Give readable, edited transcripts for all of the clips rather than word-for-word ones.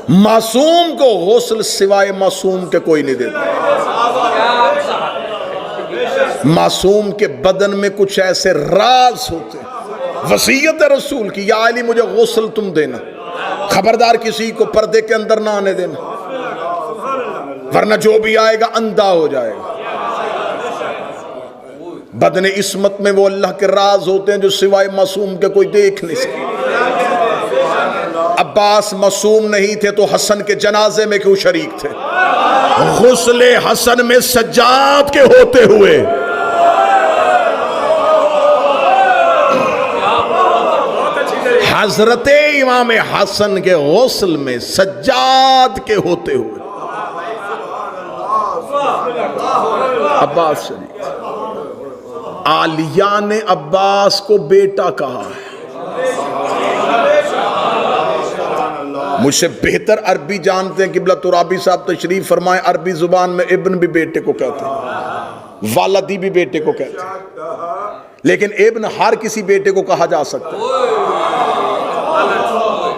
मासूम को गुस्ल सिवाय मासूम के कोई नहीं देता। मासूम के बदन में कुछ ऐसे राज होते हैं, वसीयत है रसूल की, या अली मुझे गुस्ल तुम देना, खबरदार किसी को पर्दे के अंदर ना आने देना, वरना जो भी आएगा अंधा हो जाएगा। बदन इस्मत में वो अल्लाह के राज होते हैं जो सिवाय मासूम के कोई देख नहीं सकता। अब्बास मासूम नहीं थे तो हसन के जनाजे में क्यों शरीक थे? गुस्ले हसन में सज्जाद के होते हुए हजरते इमाम हसन के गुस्ल में सज्जाद के होते हुए अब्बास शरीक। आलिया ने अब्बास को बेटा कहा है। मुझसे बेहतर अरबी जानते हैं किबला तुराबी साहब तशरीफ फरमाए, अरबी जुबान में इब्न भी बेटे को कहते हैं, वालदी भी बेटे को कहते हैं, लेकिन इब्न हर किसी बेटे को कहा जा सकता है।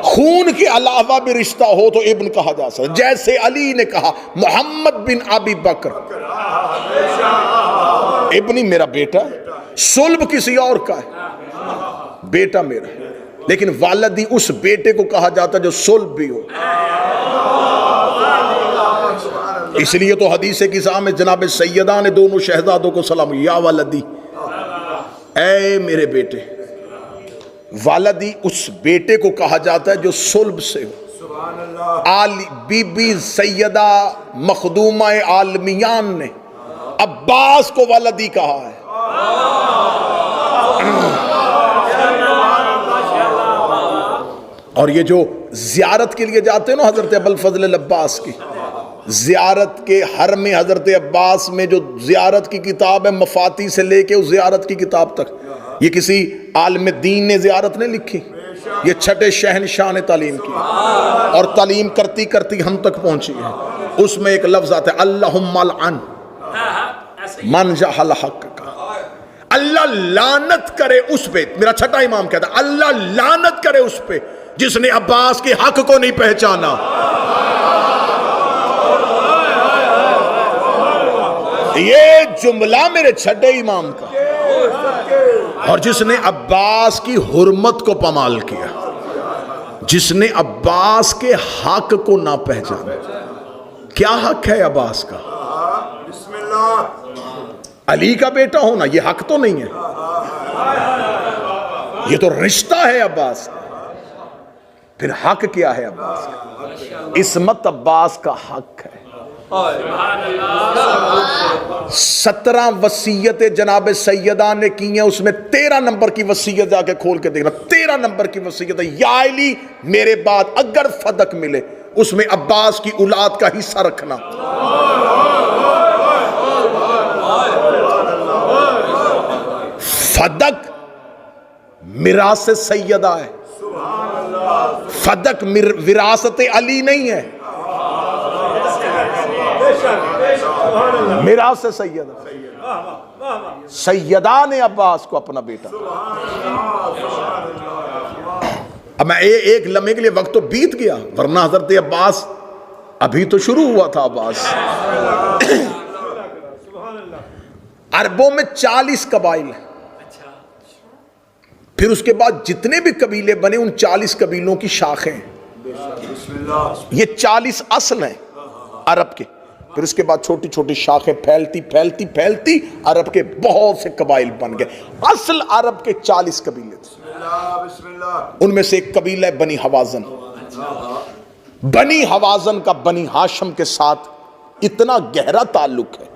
खून के अलावा भी रिश्ता हो तो इब्न कहा जा सकता है। जैसे अली ने कहा मोहम्मद बिन अबी बकर इब्नी मेरा बेटा है, सुल्ब किसी और का है, बेटा मेरा है, लेकिन वालदी उस बेटे को कहा जाता जो सुल्ब भी हो। इसलिए तो हदीस किसा में जनाब सैयदा ने दोनों शहजादों को सलाम, या वालदी, ऐ मेरे बेटे। वालदी उस बेटे को कहा जाता है जो सुल्ब से हो। आली बीबी सैयदा मखदूमा आलमियान ने अब्बास को वालदी कहा है। और ये जो जियारत के लिए जाते हैं ना हजरत अबुल फजल अब्बास की, जियारत के हर में हजरत अब्बास में जो जियारत की किताब है, मफाती से लेके उस जियारत की किताब तक, ये किसी आलिम दीन ने जियारत नहीं लिखी, ये छठे शहनशाह ने तालीम की, और तालीम करती करती हम तक पहुंची है। उसमें एक लफ्ज आता है अल्लाहुम्मा लअन मन जहल हक का, अल्लाह लानत करे उस पे, मेरा छठा इमाम कहता है अल्लाह लानत करे उस पे जिसने अब्बास के हक को नहीं पहचाना। ये जुमला मेरे छठे इमाम का। और जिसने अब्बास की हुर्मत को पमाल किया, जिसने अब्बास के हक को ना पहचाना। क्या हक है अब्बास का? अली का बेटा होना ये हक तो नहीं है, ये तो रिश्ता है अब्बास। फिर हक क्या है अब्बास का? इस्मत अब्बास का हक है। 17 वसीयत जनाब सैयदा ने की हैं, उसमें 13 नंबर की वसीयत जाके खोल के देखना। 13 नंबर की वसीयत है, या अली मेरे बाद अगर फदक मिले उसमें अब्बास की औलाद का हिस्सा रखना। फदक मिरास सैयदा है, फदक विरासत अली नहीं है, मिरास सैयदा। सैयदा ने अब्बास को अपना बेटा। अब मैं एक लम्हे के लिए, वक्त तो बीत गया, वरना हजरत अब्बास अभी तो शुरू हुआ था। अब्बास अरबों में 40 कबाइल, फिर उसके बाद जितने भी कबीले बने उन 40 कबीलों की शाखें, ये 40 असल हैं अरब के। फिर उसके बाद छोटी छोटी शाखें फैलती फैलती फैलती अरब के बहुत से कबाइल बन गए। असल अरब के 40 कबीले थे। उनमें से एक कबीला है बनी हवाजन। बनी हवाजन का बनी हाशम के साथ इतना गहरा ताल्लुक है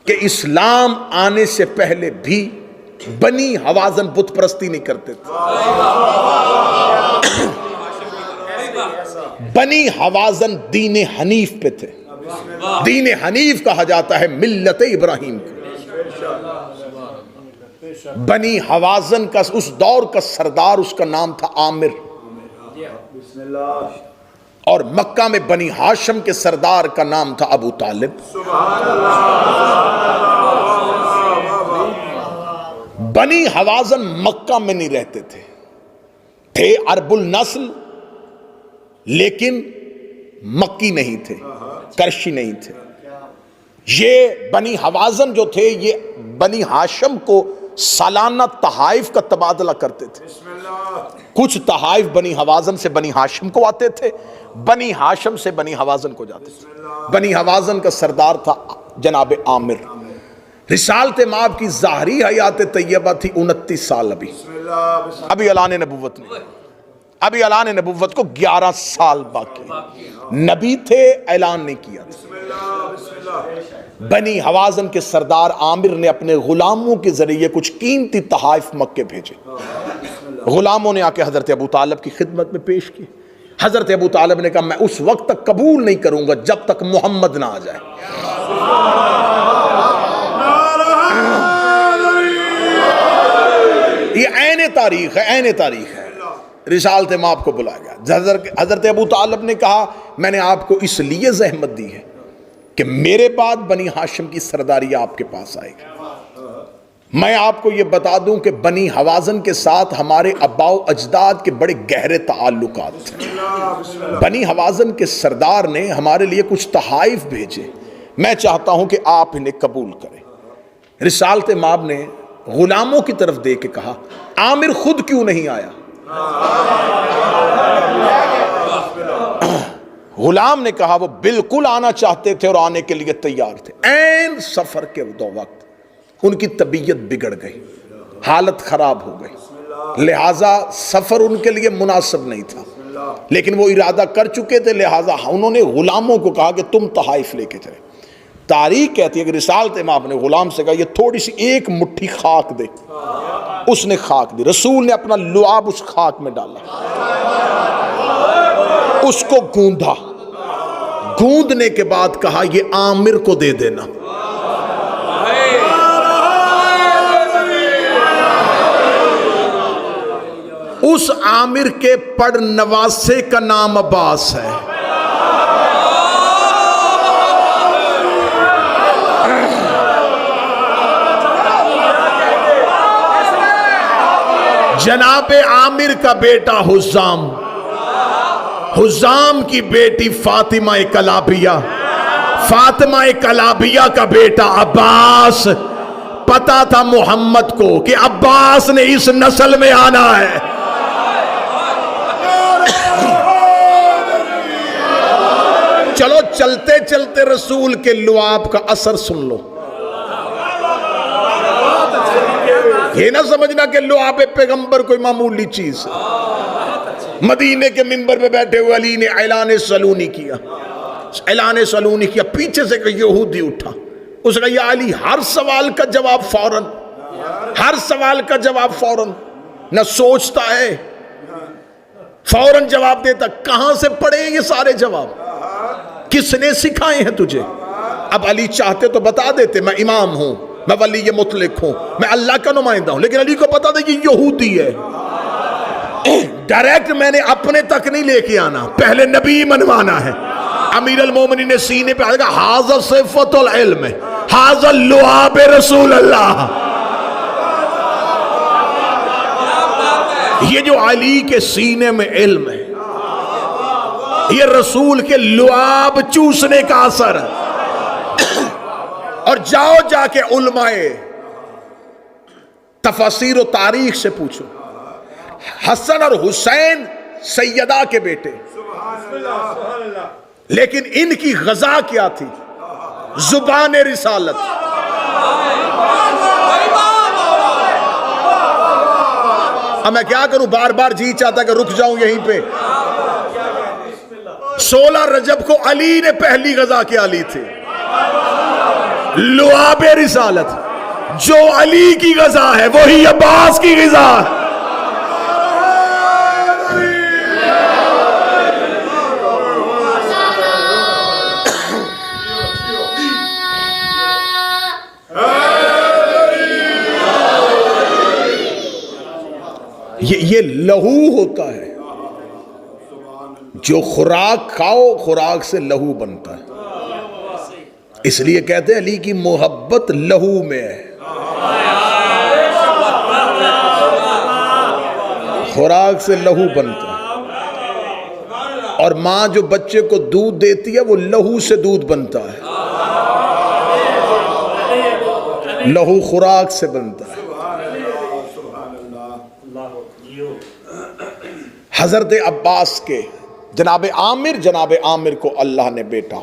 कि इस्लाम आने से पहले भी बनी हवाजन बुत परस्ती नहीं करते थे। बनी हवाजन दीन हनीफ पे थे। दीन हनीफ कहा जाता है मिल्लत इब्राहिम को। बनी हवाजन का उस दौर का सरदार, उसका नाम था आमिर, और मक्का में बनी हाशम के सरदार का नाम था अबू तालिब। बनी हवाजन मक्का में नहीं रहते थे, थे अरबुल नस्ल, लेकिन मक्की नहीं थे, करशी नहीं थे। ये बनी हवाजन जो थे, ये बनी हाशम को सालाना तहाइफ का तबादला करते थे। कुछ तहाइफ बनी हवाजन से बनी हाशिम को आते थे, बनी हाशिम से बनी हवाजन को जाते थे। बनी हवाजन का सरदार था जनाब आमिर। रिसालत माब की ज़ाहरी हयात तैयबा थी 29 साल। अभी ऐलान नबुव्वत नहीं, अभी ऐलान नबुव्वत को 11 साल बाकी। नबी थे, ऐलान नहीं किया। बनी हवाजन के सरदार आमिर ने अपने गुलामों के जरिए कुछ कीमती तहाइफ मक्के भेजे। गुलामों ने आके हजरत अबू तालिब की खिदमत में पेश की। हजरत अबू तालिब ने कहा मैं उस वक्त तक कबूल नहीं करूंगा जब तक मोहम्मद ना आ जाए। ये ऐने तारीख है, ऐने तारीख है। रिसालत माब को बुलाया गया। हजरत अबू तालिब ने कहा मैंने आपको इसलिए जहमत दी है कि मेरे बाद बनी हाशिम की सरदारी आपके पास आएगी। मैं आपको यह बता दूं कि बनी हवाजन के साथ हमारे अब्बाओ अजदाद के बड़े गहरे ताल्लुकात थे। बनी हवाजन के सरदार ने हमारे लिए कुछ तहाइफ भेजे, मैं चाहता हूं कि आप इन्हें कबूल करें। रिसालत माब ने गुलामों की तरफ देख के कहा आमिर खुद क्यों नहीं आया? गुलाम ने कहा वो बिल्कुल आना चाहते थे और आने के लिए तैयार थे। ऐन सफर के दो वक्त उनकी तबीयत बिगड़ गई, हालत खराब हो गई, लिहाजा सफर उनके लिए मुनासिब नहीं था। लेकिन वो इरादा कर चुके थे, लिहाजा उन्होंने गुलामों को कहा कि तुम तहाइफ लेके चले। तारीख कहती है कि रिसालत माब ने गुलाम से कहा ये थोड़ी सी एक मुट्ठी खाक दे। उसने खाक दी। रसूल ने अपना लुआब उस खाक में डाला, उसको गूंधा। गूंदने के बाद कहा ये आमिर को दे देना। उस आमिर के पड़ नवासे का नाम अब्बास है। जनाबे आमिर का बेटा हुज़ाम, हुज़ाम की बेटी फातिमा कलाबिया, फातिमा कलाबिया का बेटा अब्बास। पता था मोहम्मद को कि अब्बास ने इस नस्ल में आना है। चलो चलते चलते रसूल के लुआब का असर सुन लो। ये ना समझना कि लुआब पैगंबर कोई मामूली चीज है। मदीने के मिंबर पे बैठे हुए अली ने ऐलान सलूनी किया, ऐलान सलूनी किया। पीछे से कोई यहूदी उठा, उसने कहा या अली हर सवाल का जवाब फौरन, हर सवाल का जवाब फौरन, न सोचता है फौरन जवाब देता। कहां से पढ़े ये सारे जवाब, किसने सिखाए हैं तुझे? अब अली चाहते तो बता देते मैं इमाम हूं, मैं वली मुतलक हूं, मैं अल्लाह का नुमाइंदा हूं, लेकिन अली को पता था कि यहूदी है। डायरेक्ट मैंने अपने तक नहीं लेके आना, पहले नबी मनवाना है। अमीर अल मोमिनीन ने सीने पे आएगा हाज़ा सिफ़तुल इल्म, हाज़ा लुआब रसूल अल्लाह। ये जो अली के सीने में इल्म है, ये रसूल के लुआब चूसने का असर है। और जाओ जाके उलमाए तफसीर और तारीख से पूछो, हसन और हुसैन सैयदा के बेटे, लेकिन इनकी गजा क्या थी? जुबान रिसालत। अब मैं क्या करूं, बार बार जी चाहता कि रुक जाऊं यहीं पे। 16 रजब को अली ने पहली गजा क्या ली थी? लुआब रिसालत। जो अली की गजा है वही अब्बास की गजा है। ये लहू होता है, जो खुराक खाओ खुराक से लहू बनता है। इसलिए कहते हैं अली की मोहब्बत लहू में है, खुराक से लहू बनता है। और माँ जो बच्चे को दूध देती है वो लहू से दूध बनता है, लहू खुराक से बनता है। हजरत अब्बास के जनाब आमिर को अल्लाह ने बेटा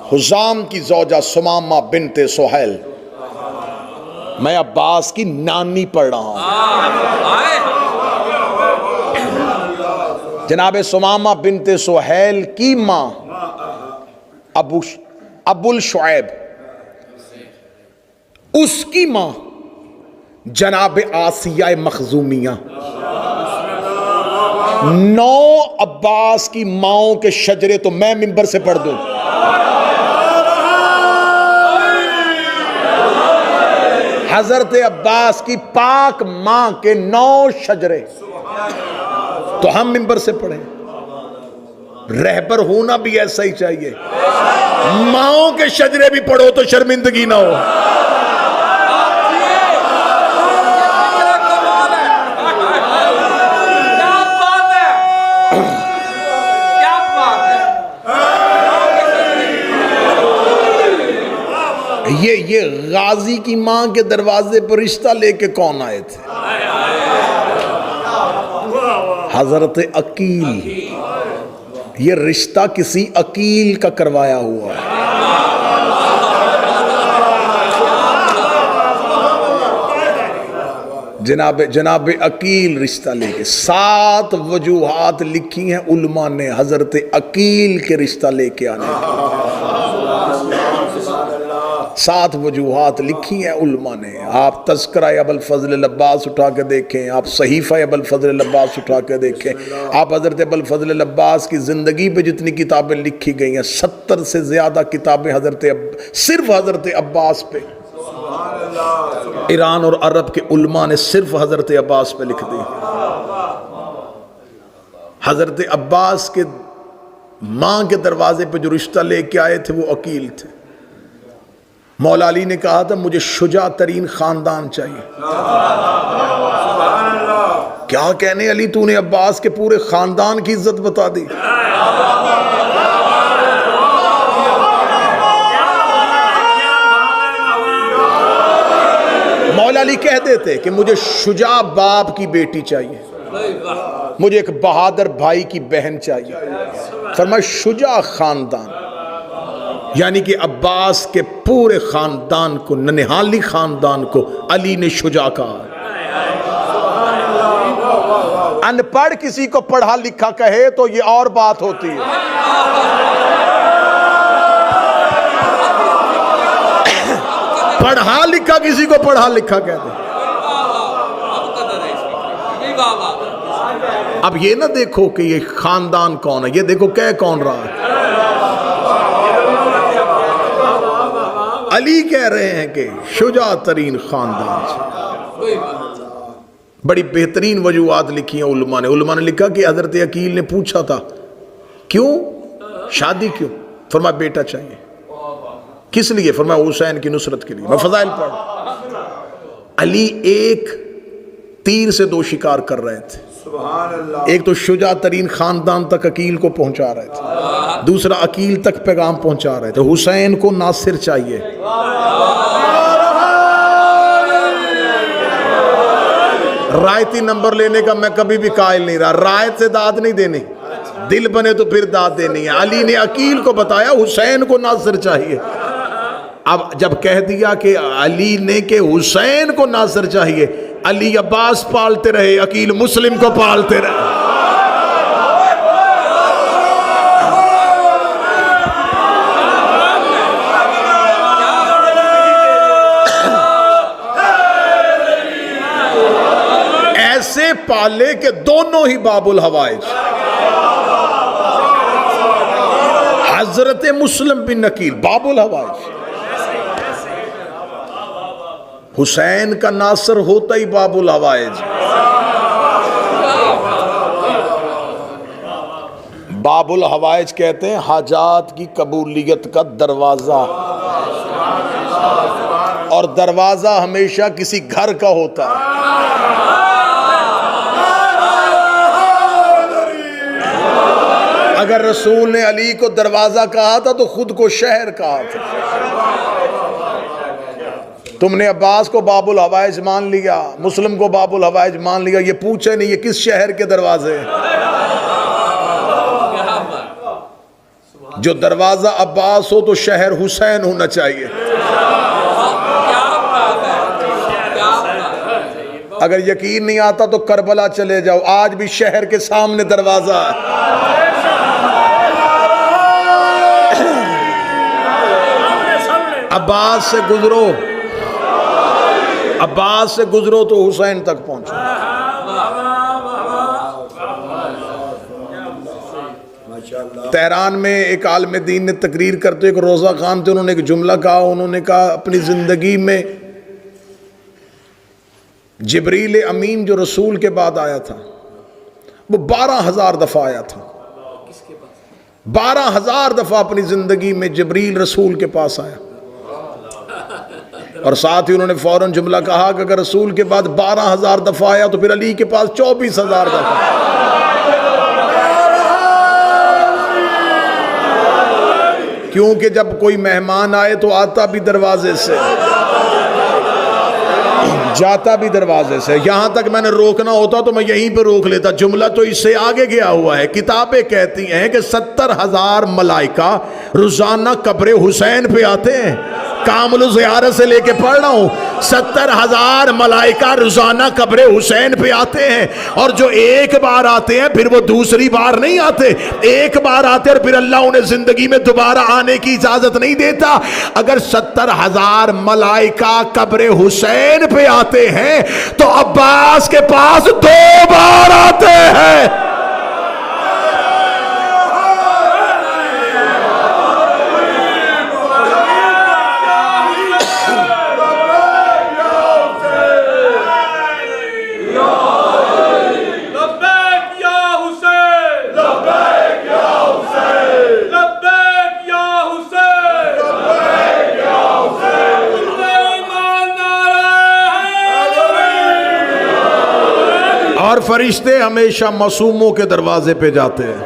हुज़ाम की ज़ौजा सुमामा बिनते सुहैल, मैं अब्बास की नानी पढ़ रहा हूं। जनाब सुमामा बिनते सुहैल की मां अबुल शुएब, उसकी मां जनाब आसिया मखजूमिया। 9 अब्बास की माओं के शजरे तो मैं मिंबर से पढ़ दूं। हजरत अब्बास की पाक मां के 9 शजरे तो हम मिंबर से पढ़े। रहबर होना भी ऐसा ही चाहिए, माओं के शजरे भी पढ़ो तो शर्मिंदगी ना हो। ये गाजी की मां के दरवाजे पर रिश्ता लेके कौन आए थे? हजरत अकील। ये रिश्ता किसी अकील का करवाया हुआ है। जनाब अकील रिश्ता लेके 7 वजूहात लिखी हैं उलमा ने हजरत अकील के रिश्ता लेके आने की। 7 वजूहात लिखी हैं उलमा ने। आप तज़किरा अबुल फज़ल अब्बास उठा के देखें, आप सहीफ़ा अबुल फज़ल अब्बास उठा के देखें, आप हज़रत अबुल फज़ल अब्बास की ज़िंदगी पे जितनी किताबें लिखी गई हैं 70 से ज़्यादा किताबें सिर्फ हज़रत अब्बास पे, ईरान और अरब के उलमा ने सिर्फ हज़रत अब्बास पे लिख दी। हज़रत अब्बास के माँ के दरवाजे पे जो रिश्ता लेके आए थे वो अकील थे। मौला अली ने कहा था मुझे शुजा तरीन खानदान चाहिए। क्या कहने अली, तूने अब्बास के पूरे खानदान की इज्जत बता दी। मौला अली कह देते कि मुझे शुजा बाप की बेटी चाहिए, मुझे एक बहादुर भाई की बहन चाहिए। फरमाया शुजा खानदान, यानी कि अब्बास के पूरे खानदान को, ननिहाली खानदान को अली ने शुजा कहा। अनपढ़ किसी को पढ़ा लिखा कहे तो ये और बात होती है। पढ़ा लिखा किसी को पढ़ा लिखा कहते। अब ये ना देखो कि ये खानदान कौन है, ये देखो कह कौन रहा है। अली कह रहे हैं कि शुजा तरीन खानदान से। बड़ी बेहतरीन वजूहात लिखी हैं उलमा ने। उलमा ने लिखा कि हजरत अकील ने पूछा था क्यों शादी क्यों? फरमाया बेटा चाहिए। किस लिए? फरमाया हुसैन की नुसरत के लिए। मैं फजाइल पढ़। अली एक तीर से 2 शिकार कर रहे थे। एक तो शुजा तरीन खानदान तक अकील को पहुंचा रहे थे, दूसरा अकील तक पैगाम पहुंचा रहे थे। हुसैन को नासिर चाहिए। रायती नंबर लेने का मैं कभी भी कायल नहीं रहा। रायत से दाद नहीं देनी, दिल बने तो फिर दाद देनी है। अली ने अकील को बताया हुसैन को नासिर चाहिए। अब जब कह दिया कि अली ने के हुसैन को नासिर चाहिए, अली अब्बास पालते रहे, अकील मुस्लिम को पालते रहे। ऐसे पाले के दोनों ही बाबुल हवाइज, हजरत मुस्लिम बिन अकील बाबुल हवाइज। हुसैन का नासर होता ही बाबुल हवाइज। बाबुल हवाइज कहते हैं हाजात की कबूलियत का दरवाजा, और दरवाजा हमेशा किसी घर का होता है। अगर रसूल ने अली को दरवाजा कहा था तो खुद को शहर कहा था। तुमने अब्बास को बाबुल हवाइज मान लिया, मुस्लिम को बाबुल हवाइज मान लिया, ये पूछे नहीं ये किस शहर के दरवाजे। जो दरवाजा अब्बास हो तो शहर हुसैन होना चाहिए। अगर यकीन नहीं आता तो करबला चले जाओ, आज भी शहर के सामने दरवाजा है। अब्बास से गुजरो, अब्बास से गुजरो तो हुसैन तक पहुंचो। तेहरान में एक आलिम दीन ने तकरीर करते, एक रोज़ा खान थे, उन्होंने एक जुमला कहा। उन्होंने कहा अपनी ज़िंदगी में जिब्रील अमीन जो रसूल के बाद आया था वो 12,000 दफ़ा आया था। 12,000 दफ़ा अपनी ज़िंदगी में जिब्रील रसूल के पास आया। और साथ ही उन्होंने फौरन जुमला कहा कि अगर रसूल के बाद 12,000 दफ़ा आया तो फिर अली के पास 24,000 दफ़ा। क्योंकि जब कोई मेहमान आए तो आता भी दरवाजे से, जाता भी दरवाजे से। यहां तक मैंने रोकना होता तो मैं यहीं पे रोक लेता, जुमला तो इससे आगे गया हुआ है। किताबें कहती हैं कि 70,000 मलाइका रोजाना कब्र हुसैन पे आते हैं। कामुल ज़ियारत से लेके पढ़ रहा हूं, 70,000 मलाइका रोजाना कब्र हुसैन पे आते हैं। और जो एक बार आते हैं फिर वो दूसरी बार नहीं आते, एक बार आते और फिर अल्लाह उन्हें जिंदगी में दोबारा आने की इजाजत नहीं देता। अगर 70,000 मलाइका कब्र हुसैन पे आते हैं तो अब्बास के पास 2 बार आते हैं। और फरिश्ते हमेशा मासूमों के दरवाजे पे जाते हैं।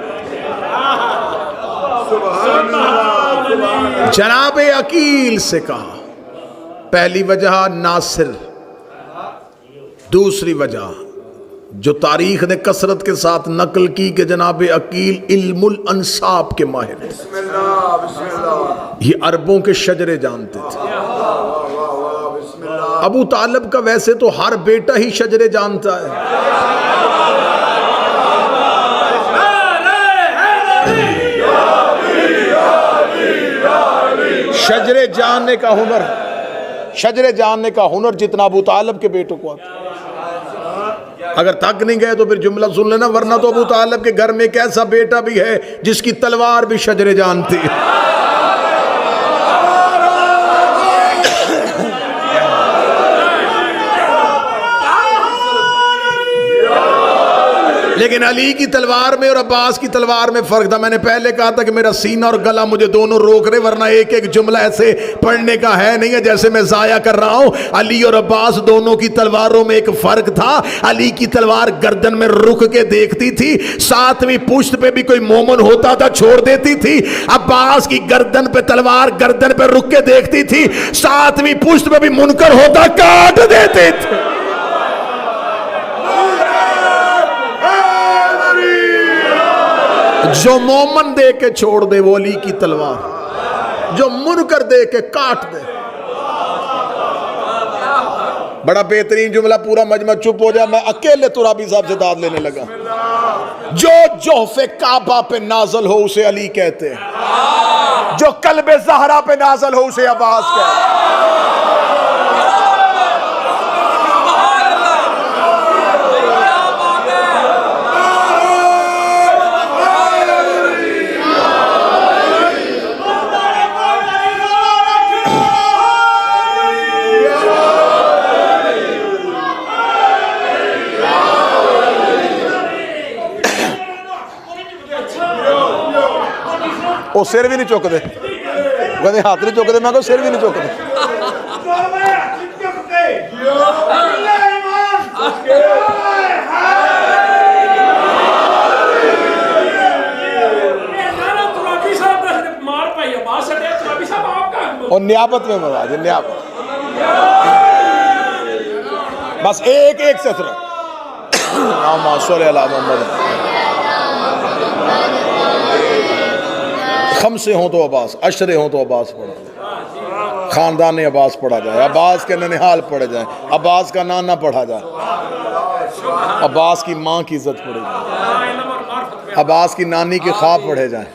जनाब अकील से कहा, पहली वजह नासिर, दूसरी वजह जो तारीख ने कसरत के साथ नकल की कि जनाब अकील इल्मुल अंसाब के माहिर, ये अरबों के शजरे जानते थे। अबू तालिब का वैसे तो हर बेटा ही शजरे जानता है। शजरे जानने का हुनर, शजरे जानने का हुनर जितना अबू तालिब के बेटों को आता। अगर तक नहीं गए तो फिर जुमला सुन लेना, वरना तो अबू तालिब के घर में एक ऐसा बेटा भी है जिसकी तलवार भी शजरे जानती है। लेकिन अली की तलवार में और अब्बास की तलवार में फर्क था। मैंने पहले कहा था कि मेरा सीना और गला मुझे दोनों रोक रहे, वरना एक एक जुमला ऐसे पढ़ने का है नहीं है जैसे मैं जाया कर रहा हूं। अली और अब्बास दोनों की तलवारों में एक फर्क था। अली की तलवार गर्दन में रुक के देखती थी, 7वीं पुश्त पे भी कोई मोमन होता था छोड़ देती थी। अब्बास की गर्दन पे तलवार गर्दन पे रुक के देखती थी, 7वीं पुश्त पे भी मुनकर होता काट देते थे। जो मोमन दे के छोड़ दे वो अली की तलवार, जो मुनकर दे के काट दे। बड़ा बेहतरीन जुमला, पूरा मजमा चुप हो जाए, मैं अकेले तुराबी साहब से दाद लेने लगा। जो जोहफे काबा पे नाजल हो उसे अली कहते हैं, जो कल्बे ज़हरा पे नाजल हो उसे अब्बास कहते हैं। वो सिर भी नहीं चुकते, कहते हाथ नहीं चुकते, मैं सिर भी नहीं चुकते। और नियाबत में मजा है, नियाबत। बस एक एक सत्र खमसे हों तो अब्बास, अशरे हों तो अब्बास पढ़ा जाए, खानदान अब्बास पढ़ा जाए, अब्बास के ननिहाल पढ़े जाए, अब्बास का नाना पढ़ा जाए, अब्बास की माँ की इज्जत पढ़े जाए, अब्बास की नानी के ख्वाब पढ़े जाए,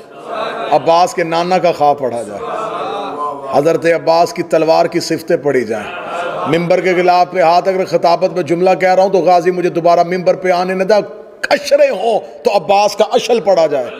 अब्बास के नाना का ख्वाब पढ़ा जाए, हज़रत अब्बास की तलवार की सिफतें पढ़ी जाएं। मिंबर के गिलाफ पे हाथ अगर खिताबत में जुमला कह रहा हूँ तो गाजी मुझे दोबारा मिंबर पे आने न दा, अशरे हो तो अब्बास का अशल पढ़ा जाए।